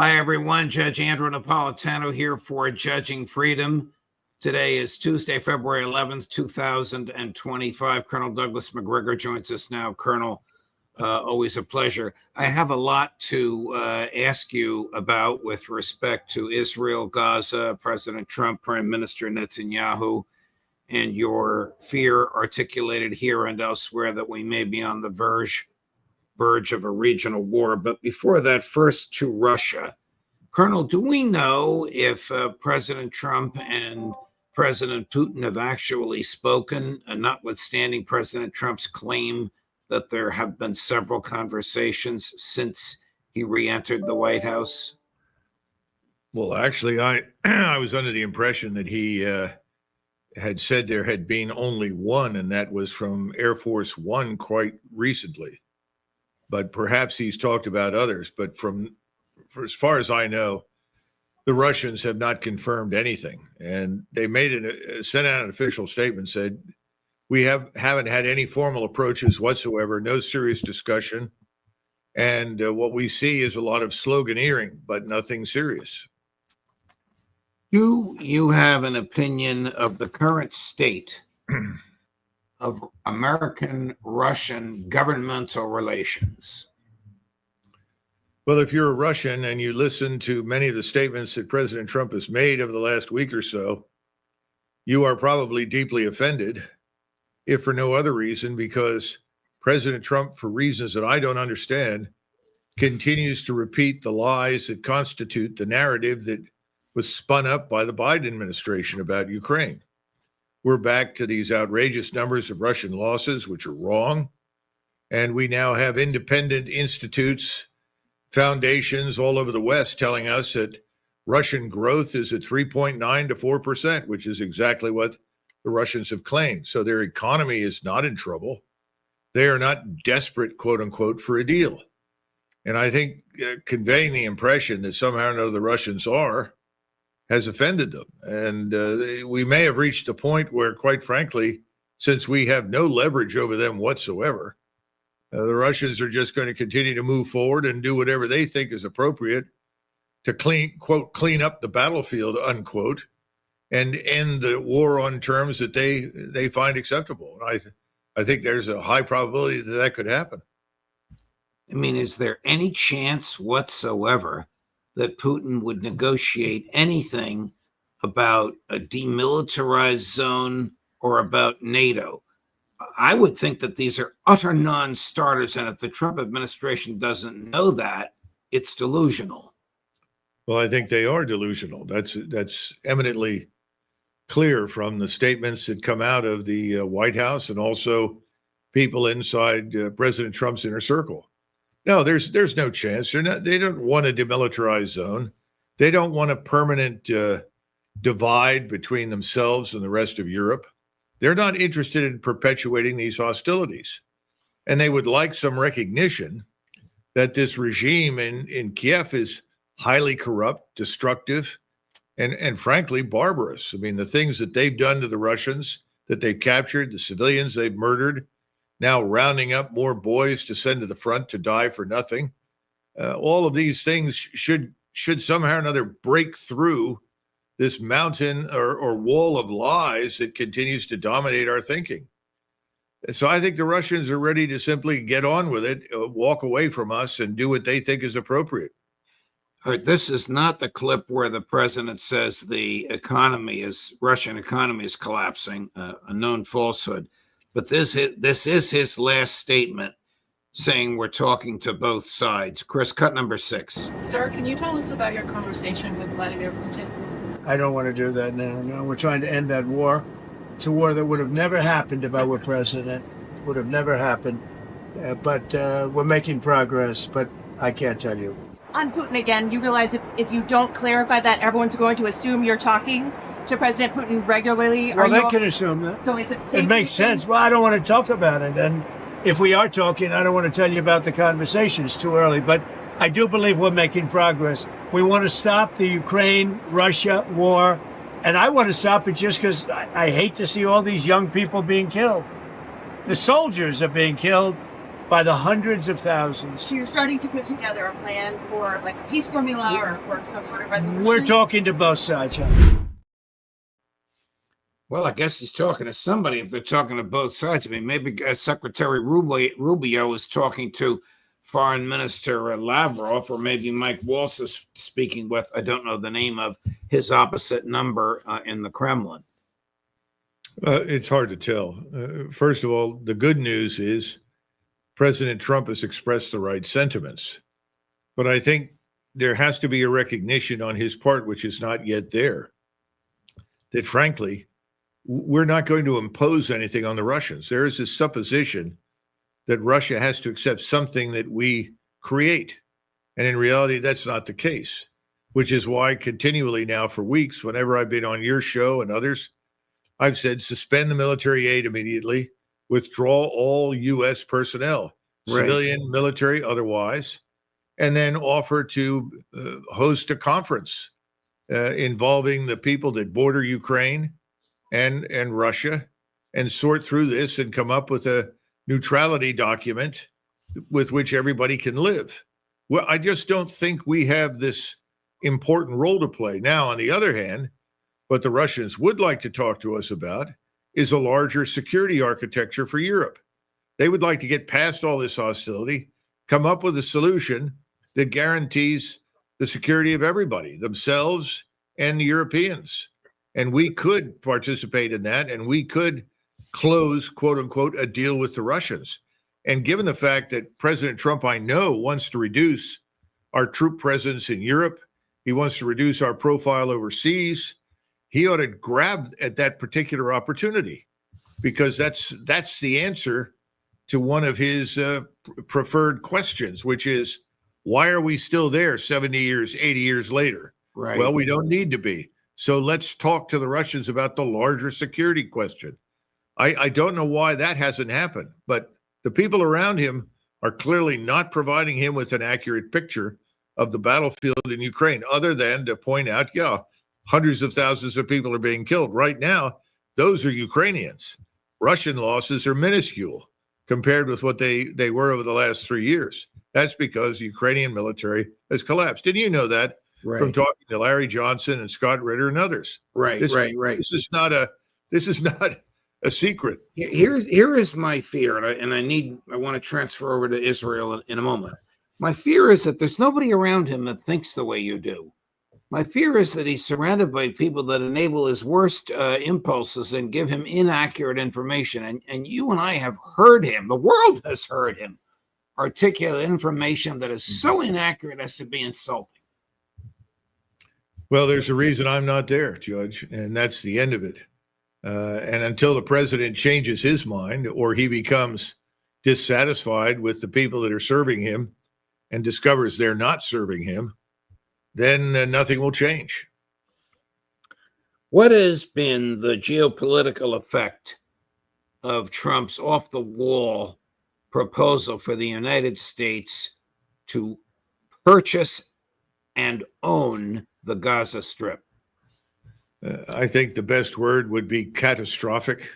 Hi, everyone. Judge Andrew Napolitano here for Judging Freedom. Today is Tuesday, February 11th, 2025. Colonel Douglas Macgregor joins us now. Colonel, always a pleasure. I have a lot to ask you about with respect to Israel, Gaza, President Trump, Prime Minister Netanyahu, and your fear articulated here and elsewhere that we may be on the verge of a regional war. But before that, first to Russia. Colonel, do we know if President Trump and President Putin have actually spoken, notwithstanding President Trump's claim that there have been several conversations since he re-entered the White House? Well, actually, I was under the impression that he had said there had been only one, and that was from Air Force One quite recently. But perhaps he's talked about others. But for as far as I know, the Russians have not confirmed anything. And they sent out an official statement, said, we haven't had any formal approaches whatsoever, no serious discussion. And what we see is a lot of sloganeering, but nothing serious. You have an opinion of the current state of American-Russian governmental relations? Well, if you're a Russian and you listen to many of the statements that President Trump has made over the last week or so, you are probably deeply offended, if for no other reason, because President Trump, for reasons that I don't understand, continues to repeat the lies that constitute the narrative that was spun up by the Biden administration about Ukraine. We're back to these outrageous numbers of Russian losses, which are wrong. And we now have independent institutes, foundations all over the West telling us that Russian growth is at 3.9 to 4%, which is exactly what the Russians have claimed. So their economy is not in trouble. They are not desperate, quote unquote, for a deal. And I think conveying the impression that somehow or another the Russians are has offended them. And we may have reached a point where, quite frankly, since we have no leverage over them whatsoever, the Russians are just going to continue to move forward and do whatever they think is appropriate to clean up the battlefield, unquote, and end the war on terms that they find acceptable. And I think there's a high probability that that could happen. I mean, is there any chance whatsoever that Putin would negotiate anything about a demilitarized zone or about NATO? I would think that these are utter non-starters, and if the Trump administration doesn't know that, it's delusional. Well, I think they are delusional. That's eminently clear from the statements that come out of the White House and also people inside President Trump's inner circle. No, there's no chance. They don't want a demilitarized zone. They don't want a permanent divide between themselves and the rest of Europe. They're not interested in perpetuating these hostilities. And they would like some recognition that this regime in Kiev is highly corrupt, destructive, and frankly, barbarous. I mean, the things that they've done to the Russians, that they've captured, the civilians they've murdered, now rounding up more boys to send to the front to die for nothing. All of these things should somehow or another break through this mountain or wall of lies that continues to dominate our thinking. So I think the Russians are ready to simply get on with it, walk away from us, and do what they think is appropriate. All right, this is not the clip where the president says the Russian economy is collapsing, a known falsehood. But this is his last statement saying we're talking to both sides. Chris, cut number 6. Sir, can you tell us about your conversation with Vladimir Putin? I don't want to do that now. No, we're trying to end that war. It's a war that would have never happened if I were president. Would have never happened. But we're making progress, but I can't tell you. On Putin again, you realize if you don't clarify that, everyone's going to assume you're talking to President Putin regularly. Well, they can assume that. So is it safe? It makes sense. Well, I don't want to talk about it. And if we are talking, I don't want to tell you about the conversation. It's too early. But I do believe we're making progress. We want to stop the Ukraine-Russia war. And I want to stop it just because I hate to see all these young people being killed. The soldiers are being killed. by the hundreds of thousands. So you're starting to put together a plan for like a peace formula or for some sort of resolution? We're talking to both sides. Well, I guess he's talking to somebody if they're talking to both sides. I mean, maybe Secretary Rubio is talking to Foreign Minister Lavrov, or maybe Mike Waltz is speaking with, I don't know the name of his opposite number in the Kremlin. It's hard to tell. First of all, the good news is President Trump has expressed the right sentiments. But I think there has to be a recognition on his part, which is not yet there, that frankly, we're not going to impose anything on the Russians. There is this supposition that Russia has to accept something that we create. And in reality, that's not the case, which is why continually now for weeks, whenever I've been on your show and others, I've said suspend the military aid immediately, withdraw all U.S. personnel, Right. civilian, military, otherwise, and then offer to host a conference involving the people that border Ukraine and Russia, and sort through this and come up with a neutrality document with which everybody can live. Well, I just don't think we have this important role to play. Now, on the other hand, what the Russians would like to talk to us about is a larger security architecture for Europe. They would like to get past all this hostility, come up with a solution that guarantees the security of everybody, themselves and the Europeans. And we could participate in that, and we could close, quote unquote, a deal with the Russians. And given the fact that President Trump, I know, wants to reduce our troop presence in Europe, he wants to reduce our profile overseas, he ought to grab at that particular opportunity, because that's the answer to one of his preferred questions, which is, why are we still there 70 years, 80 years later? Right. Well, we don't need to be. So let's talk to the Russians about the larger security question. I don't know why that hasn't happened, but the people around him are clearly not providing him with an accurate picture of the battlefield in Ukraine, other than to point out, yeah, hundreds of thousands of people are being killed. Right now, those are Ukrainians. Russian losses are minuscule compared with what they were over the last 3 years. That's because the Ukrainian military has collapsed. Didn't you know that? Right. From talking to Larry Johnson and Scott Ritter and others. Right. This is not a secret. Here is my fear, and I want to transfer over to Israel in a moment. My fear is that there's nobody around him that thinks the way you do. My fear is that he's surrounded by people that enable his worst impulses and give him inaccurate information. And you and I have heard him, the world has heard him, articulate information that is so inaccurate as to be insulting. Well, there's a reason I'm not there, Judge, and that's the end of it. And until the president changes his mind or he becomes dissatisfied with the people that are serving him and discovers they're not serving him, then nothing will change. What has been the geopolitical effect of Trump's off-the-wall proposal for the United States to purchase and own the Gaza Strip? I think the best word would be catastrophic,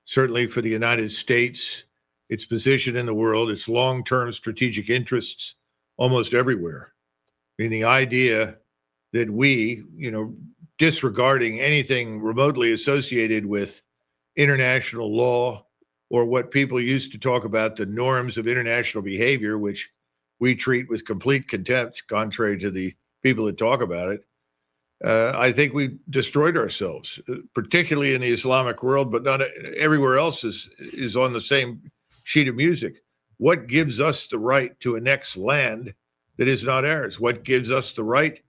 certainly for the United States, its position in the world, its long-term strategic interests almost everywhere. I mean, the idea that we, disregarding anything remotely associated with international law or what people used to talk about, the norms of international behavior, which we treat with complete contempt, contrary to the people that talk about it. I think we destroyed ourselves, particularly in the Islamic world, but not everywhere else is on the same sheet of music. What gives us the right to annex land that is not ours? What gives us the right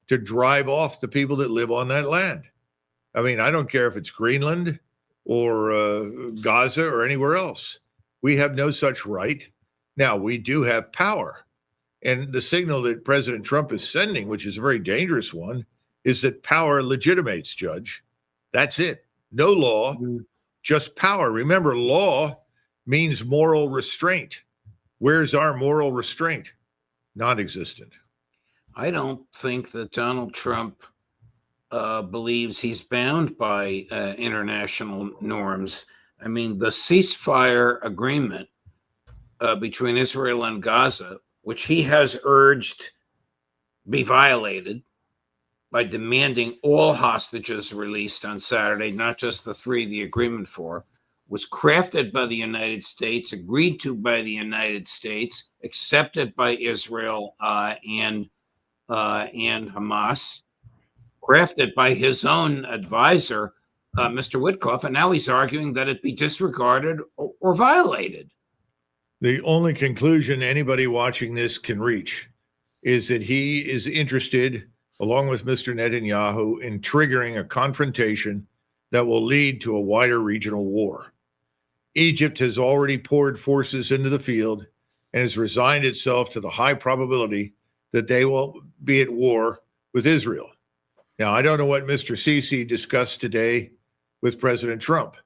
to drive off the people that live on that land? I mean, I don't care if it's Greenland or Gaza or anywhere else. We have no such right. Now, we do have power. And the signal that President Trump is sending, which is a very dangerous one, is that power legitimates, Judge. That's it. No law, just power. Remember, law means moral restraint. Where's our moral restraint? Non-existent. I don't think that Donald Trump believes he's bound by international norms. I mean, the ceasefire agreement between Israel and Gaza, which he has urged be violated by demanding all hostages released on Saturday, not just the three the agreement for, was crafted by the United States, agreed to by the United States, accepted by Israel and Hamas, crafted by his own advisor, Mr. Witkoff, and now he's arguing that it be disregarded or violated. The only conclusion anybody watching this can reach is that he is interested, along with Mr. Netanyahu, in triggering a confrontation that will lead to a wider regional war. Egypt has already poured forces into the field and has resigned itself to the high probability that they will be at war with Israel. Now, I don't know what Mr. Sisi discussed today with President Trump,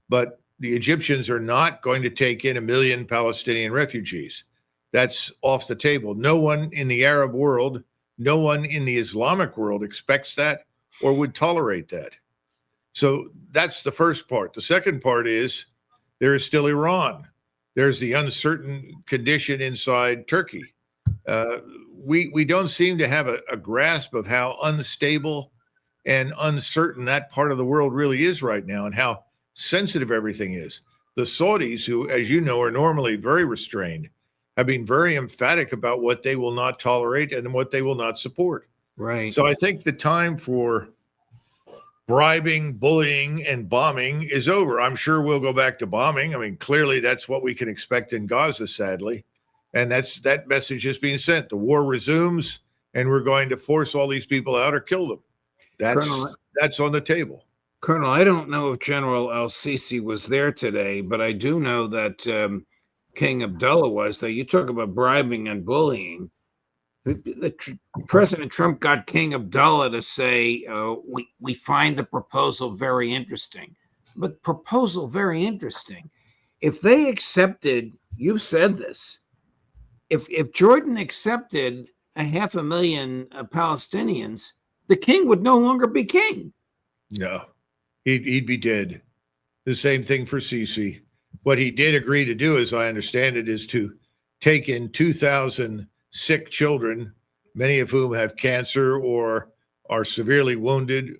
but the Egyptians are not going to take in 1 million Palestinian refugees. That's off the table. No one in the Arab world, no one in the Islamic world expects that or would tolerate that. So that's the first part. The second part is there is still Iran. There's the uncertain condition inside Turkey. We don't seem to have a grasp of how unstable and uncertain that part of the world really is right now and how sensitive everything is. The Saudis, who, as you know, are normally very restrained, have been very emphatic about what they will not tolerate and what they will not support. Right. So I think the time for bribing, bullying, and bombing is over. I'm sure we'll go back to bombing. I mean, clearly that's what we can expect in Gaza, sadly. And that message is being sent. The war resumes, and we're going to force all these people out or kill them. That's on the table. Colonel, I don't know if General al-Sisi was there today, but I do know that King Abdullah was there. You talk about bribing and bullying. President Trump got King Abdullah to say, we find the proposal very interesting. But proposal very interesting. If they accepted, you've said this, if Jordan accepted 500,000 Palestinians, the king would no longer be king. No, he'd be dead. The same thing for Sisi. What he did agree to do, as I understand it, is to take in 2,000 sick children, many of whom have cancer or are severely wounded,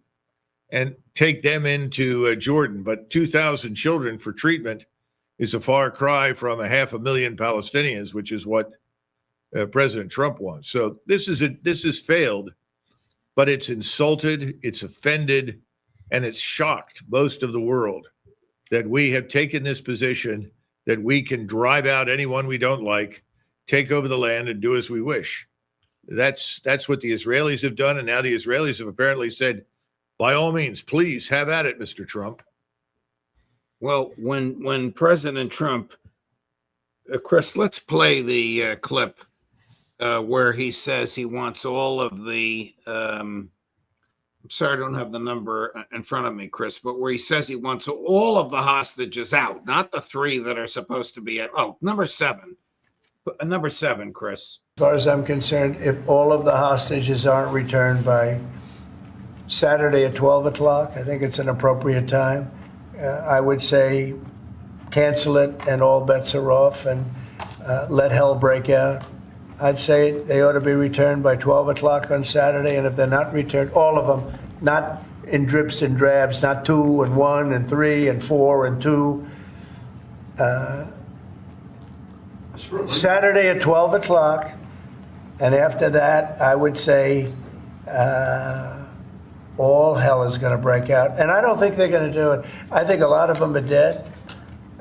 and take them into Jordan. But 2,000 children for treatment is a far cry from 500,000 Palestinians, which is what President Trump wants. So this is failed, but it's insulted, it's offended, and it's shocked most of the world that we have taken this position that we can drive out anyone we don't like, take over the land, and do as we wish. That's what the Israelis have done, and now the Israelis have apparently said, by all means, please have at it, Mr. Trump. Well, when President Trump, Chris, let's play the clip where he says he wants all of the, I'm sorry, I don't have the number in front of me, Chris, but where he says he wants all of the hostages out, not the three that are supposed to be at, number 7. Number 7, Chris. As far as I'm concerned, if all of the hostages aren't returned by Saturday at 12 o'clock, I think it's an appropriate time. I would say cancel it and all bets are off and let hell break out. I'd say they ought to be returned by 12 o'clock on Saturday, and if they're not returned, all of them, not in drips and drabs, not 2 and 1 and 3 and 4 and 2. Saturday at 12 o'clock, and after that, I would say all hell is going to break out. And I don't think they're going to do it. I think a lot of them are dead.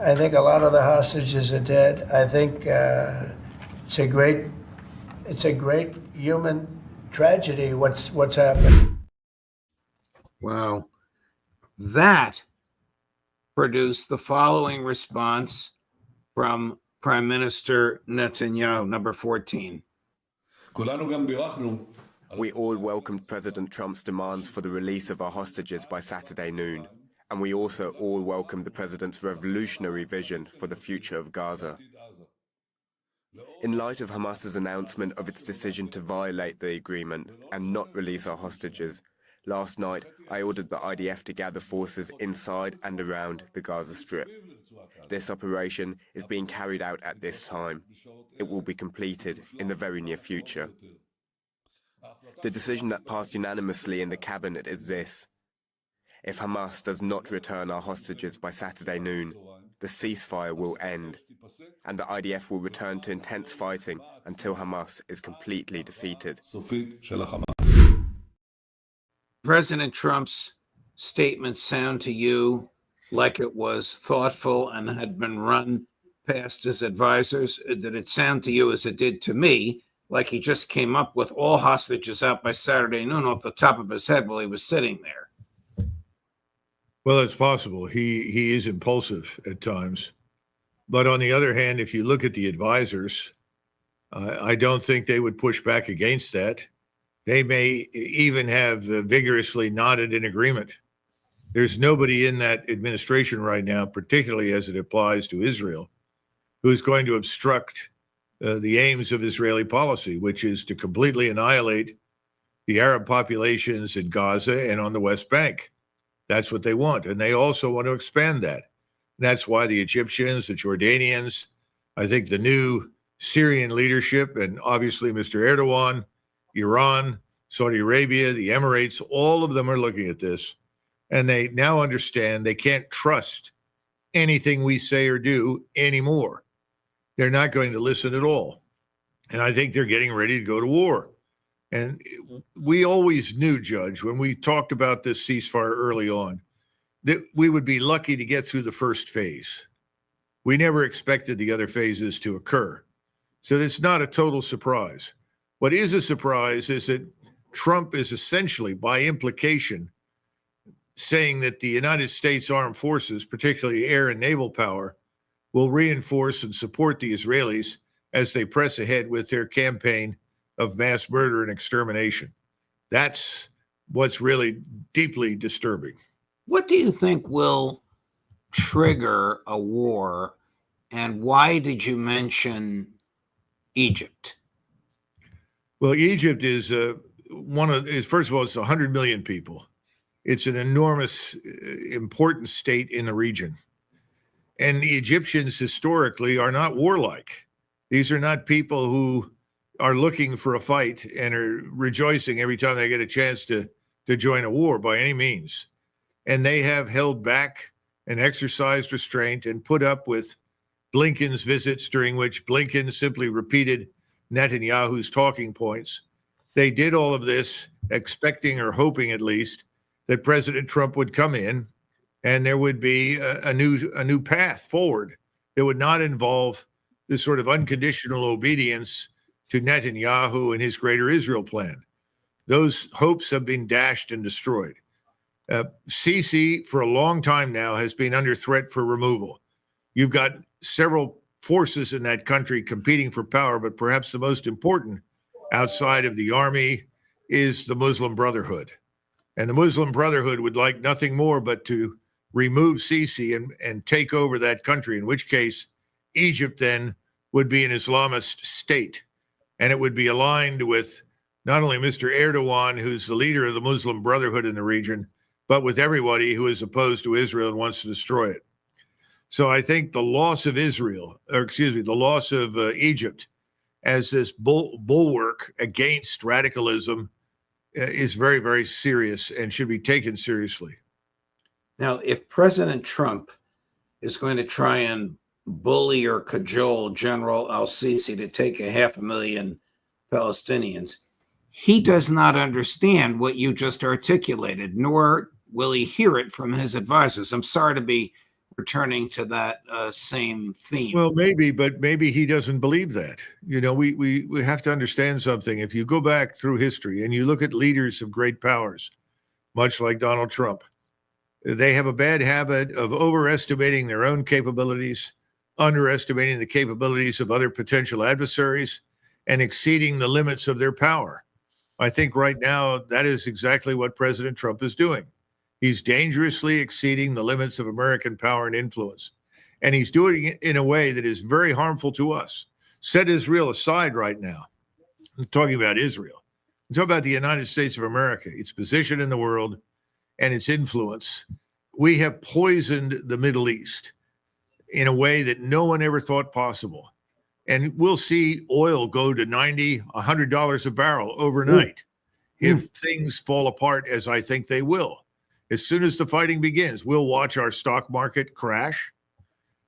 I think a lot of the hostages are dead. I think it's a great human tragedy what's happened. Wow. That produced the following response from Prime Minister Netanyahu, number 14. We all welcomed President Trump's demands for the release of our hostages by Saturday noon, and we also all welcomed the president's revolutionary vision for the future of Gaza. In light of Hamas's announcement of its decision to violate the agreement and not release our hostages, Last night, I ordered the IDF to gather forces inside and around the Gaza Strip. This operation is being carried out at this time. It will be completed in the very near future. The decision that passed unanimously in the cabinet is this. If Hamas does not return our hostages by Saturday noon, the ceasefire will end, and the IDF will return to intense fighting until Hamas is completely defeated. President Trump's statements sound to you like it was thoughtful and had been run past his advisors? Did it sound to you, as it did to me, like he just came up with all hostages out by Saturday noon off the top of his head while he was sitting there? Well, it's possible. He is impulsive at times. But on the other hand, if you look at the advisors, I don't think they would push back against that. They may even have vigorously nodded in agreement. There's nobody in that administration right now, particularly as it applies to Israel, who's going to obstruct the aims of Israeli policy, which is to completely annihilate the Arab populations in Gaza and on the West Bank. That's what they want. And they also want to expand that. That's why the Egyptians, the Jordanians, I think the new Syrian leadership, and obviously Mr. Erdogan, Iran, Saudi Arabia, the Emirates, all of them are looking at this. And they now understand they can't trust anything we say or do anymore. They're not going to listen at all. And I think they're getting ready to go to war. And we always knew, Judge, when we talked about this ceasefire early on, that we would be lucky to get through the first phase. We never expected the other phases to occur. So it's not a total surprise. What is a surprise is that Trump is essentially, by implication, saying that the United States Armed Forces, particularly air and naval power, will reinforce and support the Israelis as they press ahead with their campaign of mass murder and extermination. That's what's really deeply disturbing. What do you think will trigger a war, and why did you mention Egypt? Well, Egypt is first of all, it's 100 million people. It's an enormous, important state in the region. And the Egyptians historically are not warlike. These are not people who are looking for a fight and are rejoicing every time they get a chance to join a war by any means. And they have held back and exercised restraint and put up with Blinken's visits, during which Blinken simply repeated Netanyahu's talking points. They did all of this expecting, or hoping at least, that President Trump would come in and there would be a new path forward that would not involve this sort of unconditional obedience to Netanyahu and his Greater Israel plan. Those hopes have been dashed and destroyed. Sisi, for a long time now, has been under threat for removal. You've got several forces in that country competing for power, but perhaps the most important outside of the army is the Muslim Brotherhood. And the Muslim Brotherhood would like nothing more but to remove Sisi and take over that country, in which case Egypt then would be an Islamist state. And it would be aligned with not only Mr. Erdogan, who's the leader of the Muslim Brotherhood in the region, but with everybody who is opposed to Israel and wants to destroy it. So I think the loss of the loss of Egypt as this bulwark against radicalism is very, very serious and should be taken seriously. Now, if President Trump is going to try and bully or cajole General al-Sisi to take 500,000 Palestinians, he does not understand what you just articulated, nor will he hear it from his advisors. I'm sorry to be returning to that same theme. Well, but maybe he doesn't believe that. You know, we have to understand something. If you go back through history and you look at leaders of great powers, much like Donald Trump, they have a bad habit of overestimating their own capabilities, underestimating the capabilities of other potential adversaries, and exceeding the limits of their power. I think right now that is exactly what President Trump is doing. He's dangerously exceeding the limits of American power and influence. And he's doing it in a way that is very harmful to us. Set Israel aside right now. I'm talking about Israel. talk about the United States of America, its position in the world and its influence. We have poisoned the Middle East in a way that no one ever thought possible. And we'll see oil go to $90, $100 a barrel overnight if things fall apart, as I think they will. As soon as the fighting begins, we'll watch our stock market crash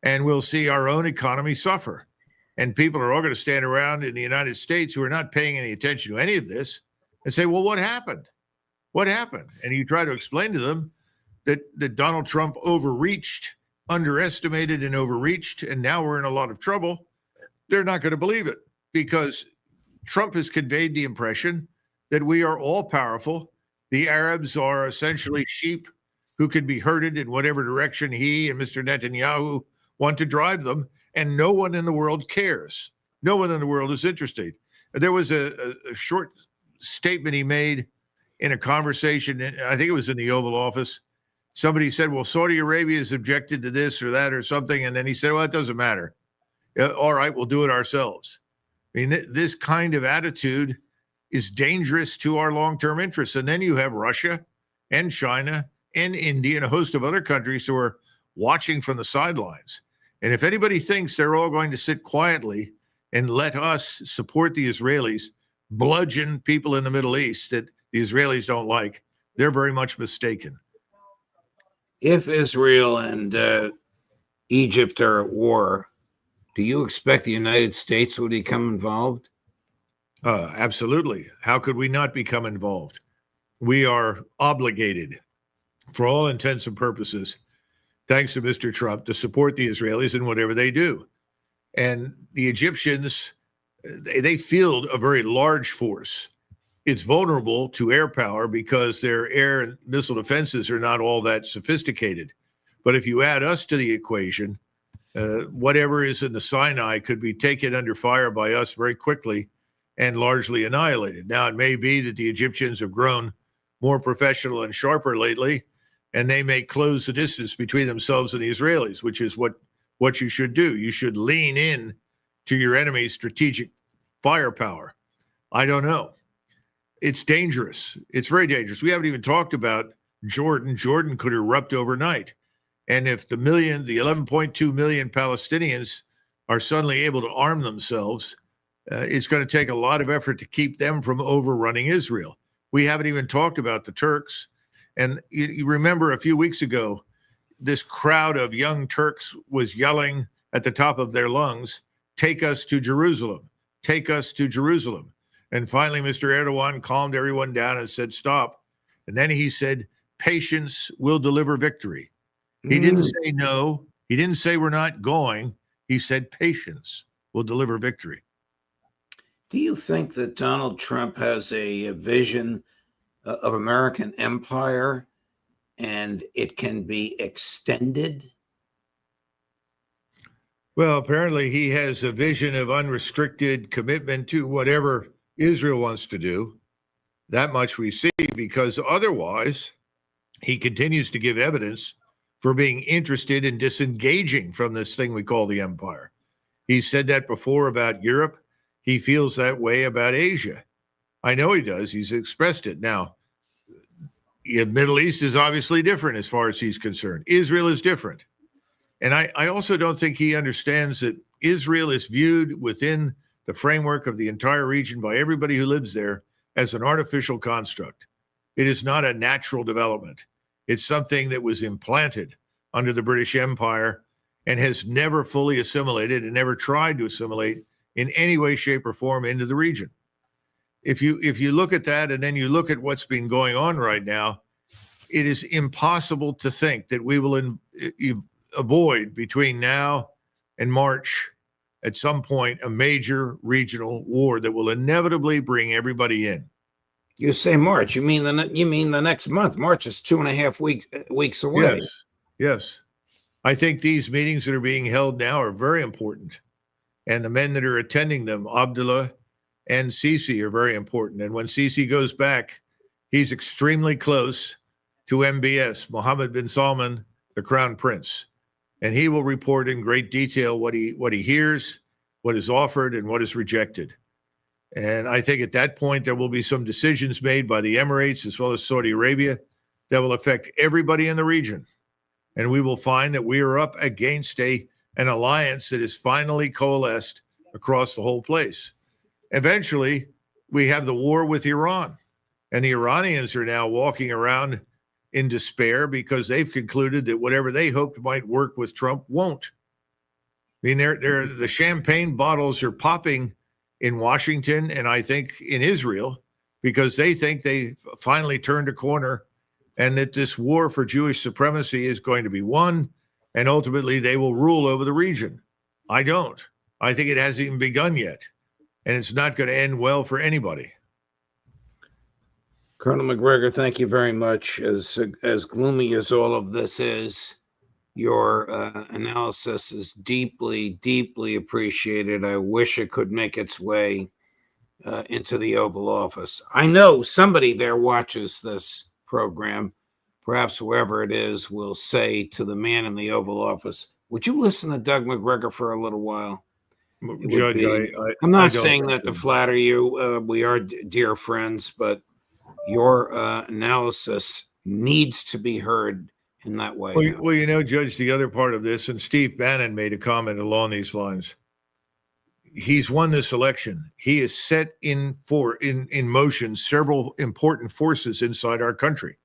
and we'll see our own economy suffer. And people are all going to stand around in the United States who are not paying any attention to any of this and say, well, what happened? What happened? And you try to explain to them that Donald Trump underestimated and overreached, and now we're in a lot of trouble. They're not going to believe it because Trump has conveyed the impression that we are all powerful. The Arabs are essentially sheep who can be herded in whatever direction he and Mr. Netanyahu want to drive them, and no one in the world cares. No one in the world is interested. There was a short statement he made in a conversation, I think it was in the Oval Office. Somebody said, well, Saudi Arabia has objected to this or that or something, and then he said, well, it doesn't matter. All right, we'll do it ourselves. I mean, this kind of attitude is dangerous to our long-term interests. And then you have Russia and China and India and a host of other countries who are watching from the sidelines. And if anybody thinks they're all going to sit quietly and let us support the Israelis bludgeon people in the Middle East that the Israelis don't like, they're very much mistaken. If Israel and Egypt are at war, do you expect the United States would become involved? Absolutely. How could we not become involved? We are obligated, for all intents and purposes, thanks to Mr. Trump, to support the Israelis in whatever they do. And the Egyptians, they field a very large force. It's vulnerable to air power because their air and missile defenses are not all that sophisticated. But if you add us to the equation, whatever is in the Sinai could be taken under fire by us very quickly and largely annihilated. Now, it may be that the Egyptians have grown more professional and sharper lately, and they may close the distance between themselves and the Israelis, which is what you should do. You should lean in to your enemy's strategic firepower. I don't know. It's dangerous. It's very dangerous. We haven't even talked about Jordan. Jordan could erupt overnight. And if the 11.2 million Palestinians are suddenly able to arm themselves, it's going to take a lot of effort to keep them from overrunning Israel. We haven't even talked about the Turks. And you remember a few weeks ago, this crowd of young Turks was yelling at the top of their lungs, take us to Jerusalem, take us to Jerusalem. And finally, Mr. Erdogan calmed everyone down and said, stop. And then he said, patience will deliver victory. He didn't say no. He didn't say we're not going. He said patience will deliver victory. Do you think that Donald Trump has a vision of American empire and it can be extended? Well, apparently he has a vision of unrestricted commitment to whatever Israel wants to do. That much we see, because otherwise he continues to give evidence for being interested in disengaging from this thing we call the empire. He said that before about Europe. He feels that way about Asia. I know he does. He's expressed it. Now, the Middle East is obviously different as far as he's concerned. Israel is different. And I also don't think he understands that Israel is viewed within the framework of the entire region by everybody who lives there as an artificial construct. It is not a natural development. It's something that was implanted under the British Empire and has never fully assimilated and never tried to assimilate in any way, shape, or form into the region. If you look at that and then you look at what's been going on right now, it is impossible to think that we will avoid between now and March at some point a major regional war that will inevitably bring everybody in. You say March. You mean the next month? March is 2.5 weeks away. Yes. I think these meetings that are being held now are very important. And the men that are attending them, Abdullah and Sisi, are very important. And when Sisi goes back, he's extremely close to MBS, Mohammed bin Salman, the Crown Prince. And he will report in great detail what he hears, what is offered, and what is rejected. And I think at that point, there will be some decisions made by the Emirates as well as Saudi Arabia that will affect everybody in the region. And we will find that we are up against an alliance that is finally coalesced across the whole place. Eventually, we have the war with Iran. And the Iranians are now walking around in despair because they've concluded that whatever they hoped might work with Trump won't. I mean, the champagne bottles are popping in Washington and I think in Israel because they think they finally turned a corner and that this war for Jewish supremacy is going to be won and ultimately they will rule over the region. I don't. I think it hasn't even begun yet, and it's not going to end well for anybody. Colonel Macgregor, thank you very much. As gloomy as all of this is, your analysis is deeply, deeply appreciated. I wish it could make its way into the Oval Office. I know somebody there watches this program. Perhaps whoever it is will say to the man in the Oval Office, would you listen to Doug Macgregor for a little while? Judge, I'm not saying that to flatter you. We are dear friends, but your analysis needs to be heard in that way. Well, you know, Judge, the other part of this, and Steve Bannon made a comment along these lines. He's won this election. He has set in motion several important forces inside our country.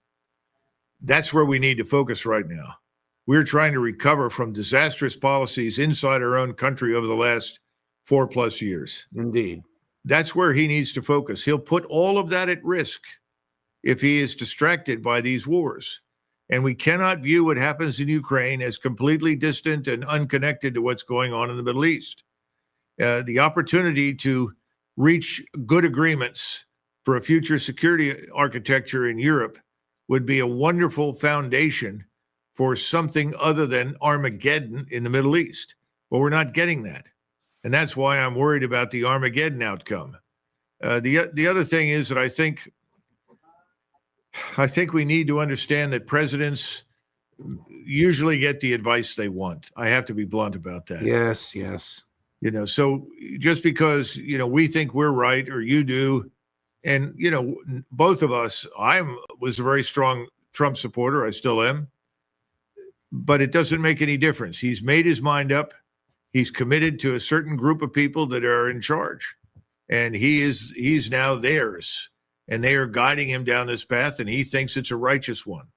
That's where we need to focus right now. We're trying to recover from disastrous policies inside our own country over the last 4+ years. Indeed. That's where he needs to focus. He'll put all of that at risk if he is distracted by these wars. And we cannot view what happens in Ukraine as completely distant and unconnected to what's going on in the Middle East. The opportunity to reach good agreements for a future security architecture in Europe would be a wonderful foundation for something other than Armageddon in the Middle East. But we're not getting that. And that's why I'm worried about the Armageddon outcome. The other thing is that I think we need to understand that presidents usually get the advice they want. I have to be blunt about that. Yes, yes. You know, so just because, you know, we think we're right or you do, and, you know, both of us, was a very strong Trump supporter. I still am. But it doesn't make any difference. He's made his mind up. He's committed to a certain group of people that are in charge. And he's now theirs. And they are guiding him down this path, and he thinks it's a righteous one.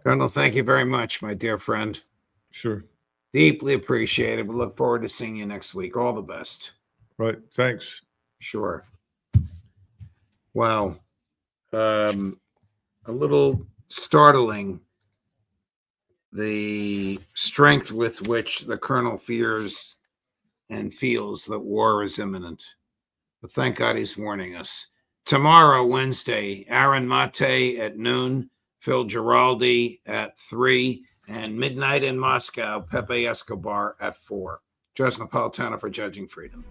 Colonel, thank you very much, my dear friend. Sure. Deeply appreciated. We look forward to seeing you next week. All the best. Right. Thanks. Sure. Wow. A little startling, the strength with which the colonel fears and feels that war is imminent. But thank God he's warning us. Tomorrow, Wednesday, Aaron Mate at noon, Phil Giraldi at 3, and midnight in Moscow, Pepe Escobar at 4. Judge Napolitano for Judging Freedom.